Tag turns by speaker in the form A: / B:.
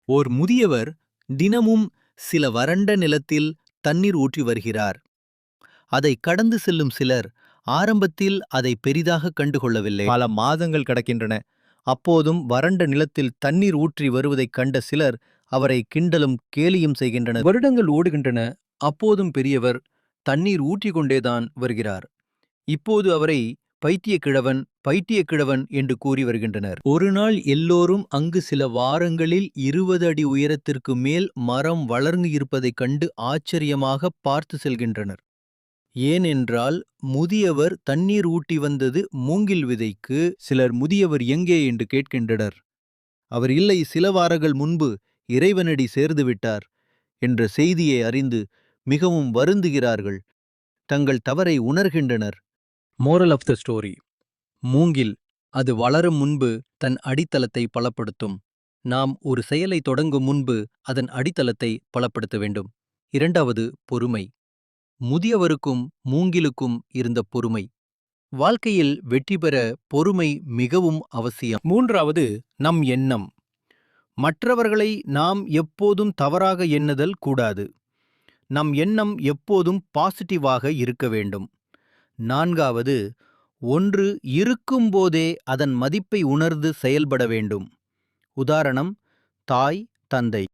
A: ஓர் முதியவர் தினமும் சில வறண்ட நிலத்தில் தண்ணீர் ஊற்றி வருகிறார். அதை கடந்து செல்லும் சிலர் ஆரம்பத்தில் அதை பெரிதாக கண்டுகொள்ளவில்லை.
B: பல மாதங்கள் கடக்கின்றன. அப்போதும் வறண்ட நிலத்தில் தண்ணீர் ஊற்றி வருவதைக் கண்ட சிலர் அவரை கிண்டலும் கேலியும் செய்கின்றனர்.
A: வருடங்கள் ஓடுகின்றன. அப்போதும் பெரியவர் தண்ணீர் ஊற்றிக் கொண்டேதான் வருகிறார். இப்போது அவரை பைத்தியக்கிழவன் பைத்தியக்கிழவன் என்று கூறி வருகின்றனர். ஒரு நாள் எல்லோரும் அங்கு சில வாரங்களில் 20 அடி உயரத்திற்கு மேல் மரம் வளர்ந்து இருப்பதைக் கண்டு ஆச்சரியமாக பார்த்து செல்கின்றனர். ஏனென்றால் முதியவர் தண்ணீர் ஊட்டி வந்தது மூங்கில் விதைக்கு. சிலர் முதியவர் எங்கே என்று கேட்கின்றனர். அவர் இல்லை, சில வாரங்கள் முன்பு இறைவனடி சேர்ந்து விட்டார் என்ற செய்தியை அறிந்து மிகவும் வருந்துகிறார்கள். தங்கள் தவறை உணர்கின்றனர். மோரல் ஆஃப் த ஸ்டோரி: மூங்கில் அது வளரும் முன்பு தன் அடித்தளத்தை பலப்படுத்தும். நாம் ஒரு செயலை தொடங்கும் முன்பு அதன் அடித்தளத்தை பலப்படுத்த வேண்டும். இரண்டாவது, பொறுமை. முதியவருக்கும் மூங்கிலுக்கும் இருந்த பொறுமை. வாழ்க்கையில் வெற்றி பெற பொறுமை மிகவும் அவசியம். மூன்றாவது, நம் எண்ணம். மற்றவர்களை நாம் எப்போதும் தவறாக எண்ணுதல் கூடாது. நம் எண்ணம் எப்போதும் பாசிட்டிவாக இருக்க வேண்டும். நான்காவது, ஒன்று இருக்கும்போதே அதன் மதிப்பை உணர்ந்து செயல்பட வேண்டும். உதாரணம்: தாய், தந்தை.